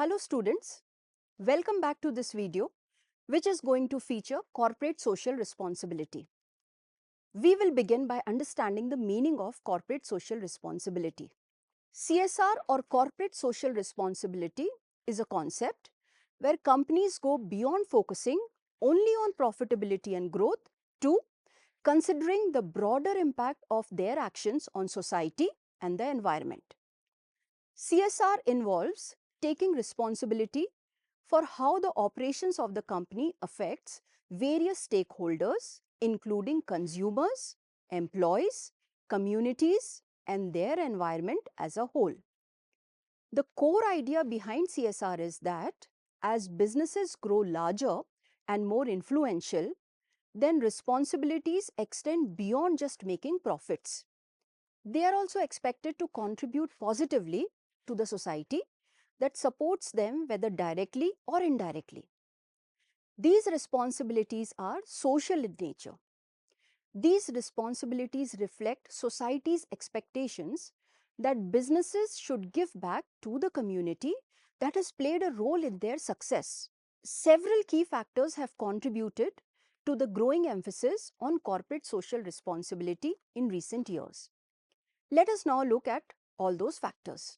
Hello students, welcome back to this video which is going to feature corporate social responsibility. We will begin by understanding the meaning of corporate social responsibility. CSR or corporate social responsibility is a concept where companies go beyond focusing only on profitability and growth to considering the broader impact of their actions on society and the environment. CSR involves taking responsibility for how the operations of the company affects various stakeholders including consumers, employees, communities and their environment as a whole. The core idea behind CSR is that as businesses grow larger and more influential, then responsibilities extend beyond just making profits. They are also expected to contribute positively to the society that supports them whether directly or indirectly. These responsibilities are social in nature. These responsibilities reflect society's expectations that businesses should give back to the community that has played a role in their success. Several key factors have contributed to the growing emphasis on corporate social responsibility in recent years. Let us now look at all those factors.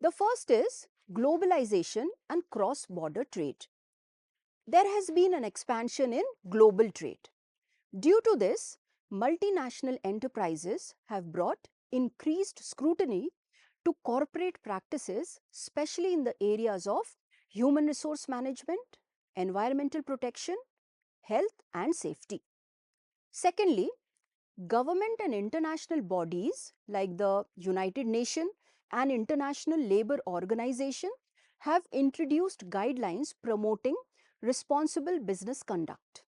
The first is globalization and cross-border trade. There has been an expansion in global trade. Due to this, multinational enterprises have brought increased scrutiny to corporate practices, especially in the areas of human resource management, environmental protection, health and safety. Secondly, government and international bodies like the United Nations and International Labour Organization have introduced guidelines promoting responsible business conduct.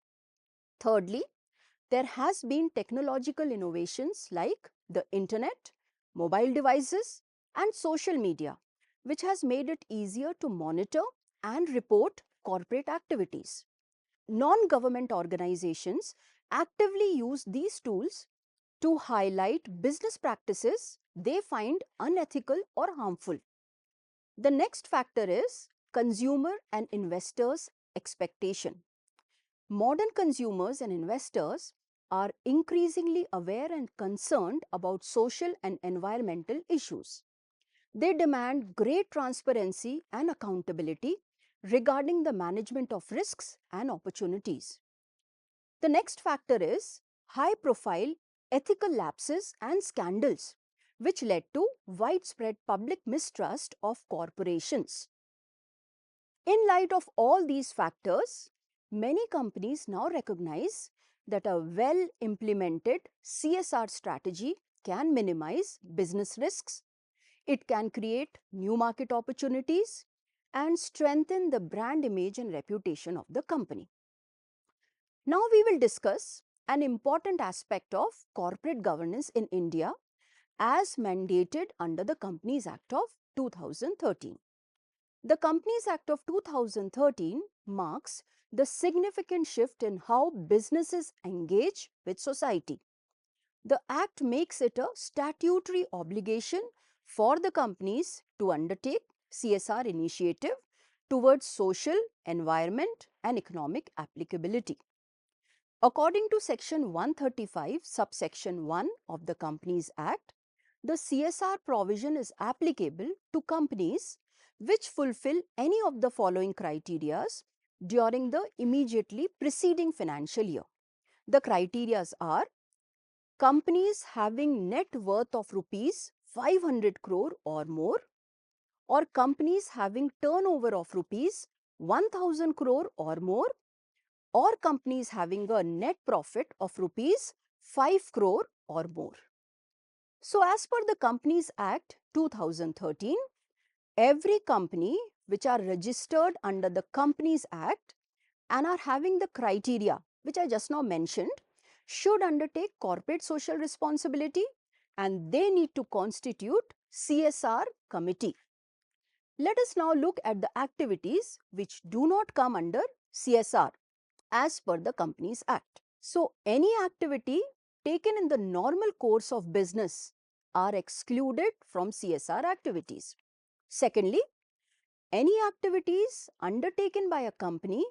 Thirdly, there has been technological innovations like the internet, mobile devices and social media, which has made it easier to monitor and report corporate activities. Non-government organizations actively use these tools to highlight business practices they find unethical or harmful. The next factor is consumer and investors' expectation. Modern consumers and investors are increasingly aware and concerned about social and environmental issues. They demand great transparency and accountability regarding the management of risks and opportunities. The next factor is high-profile ethical lapses and scandals, which led to widespread public mistrust of corporations. In light of all these factors, many companies now recognize that a well-implemented CSR strategy can minimize business risks, it can create new market opportunities, and strengthen the brand image and reputation of the company. Now we will discuss an important aspect of corporate governance in India as mandated under the Companies Act of 2013. The Companies Act of 2013 marks the significant shift in how businesses engage with society. The Act makes it a statutory obligation for the companies to undertake CSR initiative towards social, environment and economic applicability. According to Section 135, subsection 1 of the Companies Act, the CSR provision is applicable to companies which fulfill any of the following criteria during the immediately preceding financial year. The criteria are companies having net worth of rupees 500 crore or more, or companies having turnover of rupees 1000 crore or more, or companies having a net profit of rupees 5 crore or more. So as per the Companies Act 2013, every company which are registered under the Companies Act and are having the criteria which I just now mentioned should undertake corporate social responsibility and they need to constitute CSR committee. Let us now look at the activities which do not come under CSR as per the Companies Act. So, any activity taken in the normal course of business are excluded from CSR activities. Secondly, any activities undertaken by a company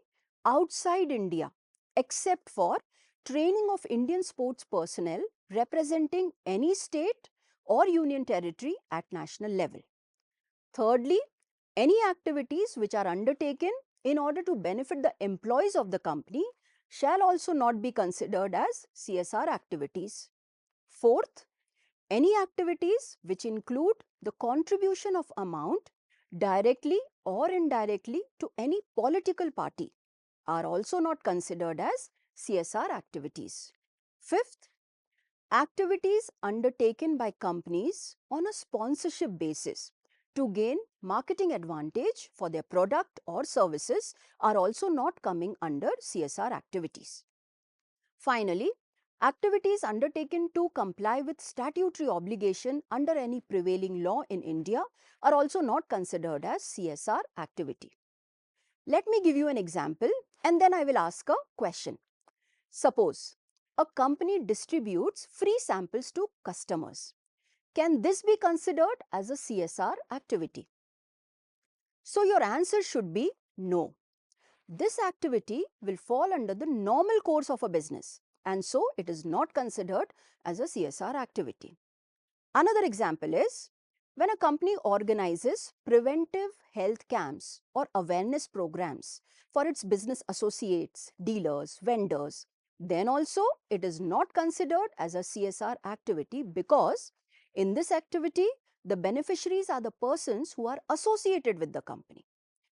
outside India except for training of Indian sports personnel representing any state or union territory at national level. Thirdly, any activities which are undertaken in order to benefit the employees of the company shall also not be considered as CSR activities. Fourth, any activities which include the contribution of amount directly or indirectly to any political party are also not considered as CSR activities. Fifth, activities undertaken by companies on a sponsorship basis to gain marketing advantage for their product or services are also not coming under CSR activities. Finally, activities undertaken to comply with statutory obligation under any prevailing law in India are also not considered as CSR activity. Let me give you an example and then I will ask a question. Suppose a company distributes free samples to customers. Can this be considered as a CSR activity? So your answer should be no. This activity will fall under the normal course of a business and so it is not considered as a CSR activity. Another example is when a company organizes preventive health camps or awareness programs for its business associates, dealers, vendors, then also it is not considered as a CSR activity because in this activity, the beneficiaries are the persons who are associated with the company.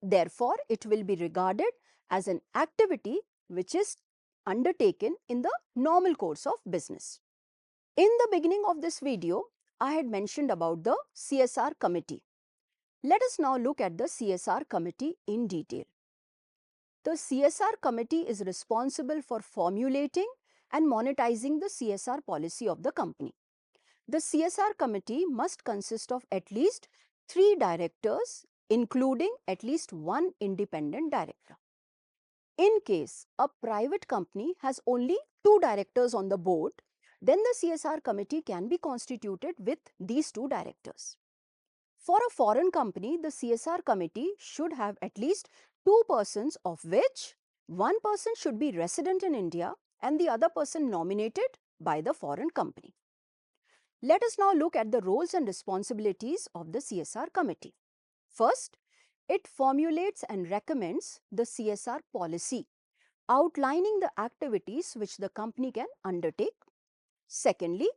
Therefore, it will be regarded as an activity which is undertaken in the normal course of business. In the beginning of this video, I had mentioned about the CSR committee. Let us now look at the CSR committee in detail. The CSR committee is responsible for formulating and monetizing the CSR policy of the company. The CSR committee must consist of at least 3 directors, including at least 1 independent director. In case a private company has only 2 directors on the board, then the CSR committee can be constituted with these 2 directors. For a foreign company, the CSR committee should have at least 2 persons, of which 1 person should be resident in India and the other person nominated by the foreign company. Let us now look at the roles and responsibilities of the CSR committee. First, it formulates and recommends the CSR policy, outlining the activities which the company can undertake. Secondly,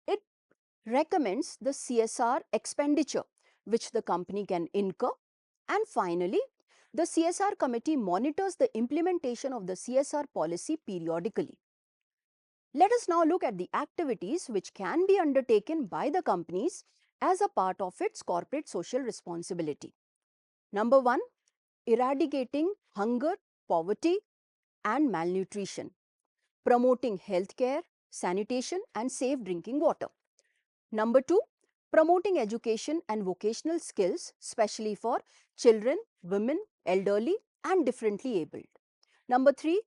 it recommends the CSR expenditure which the company can incur. And finally, the CSR committee monitors the implementation of the CSR policy periodically. Let us now look at the activities which can be undertaken by the companies as a part of its corporate social responsibility. Number 1, eradicating hunger, poverty, and malnutrition, promoting healthcare, sanitation, and safe drinking water. Number 2, promoting education and vocational skills, especially for children, women, elderly, and differently abled. Number 3,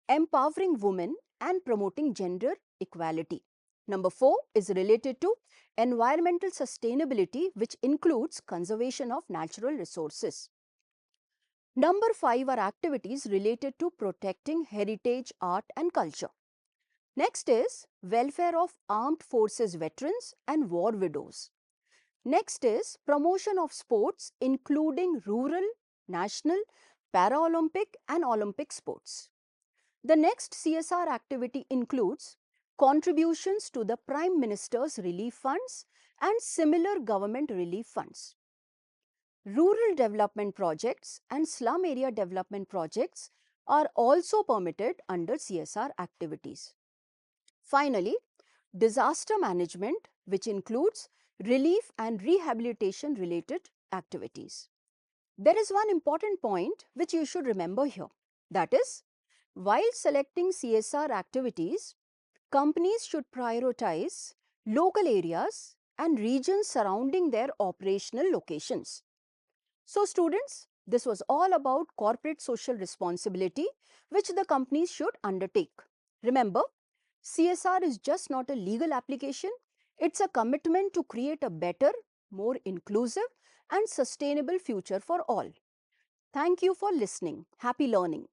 empowering women and promoting gender equality. Number 4 is related to environmental sustainability, which includes conservation of natural resources. Number 5 are activities related to protecting heritage, art, and culture. Next is welfare of armed forces veterans and war widows. Next is promotion of sports including rural, national, Paralympic and Olympic sports. The next CSR activity includes contributions to the Prime Minister's relief funds and similar government relief funds. Rural development projects and slum area development projects are also permitted under CSR activities. Finally, disaster management, which includes relief and rehabilitation related activities. There is one important point which you should remember here. That is, while selecting CSR activities, companies should prioritize local areas and regions surrounding their operational locations. So students, this was all about corporate social responsibility which the companies should undertake. Remember, CSR is just not a legal application, it's a commitment to create a better, more inclusive and sustainable future for all. Thank you for listening. Happy learning.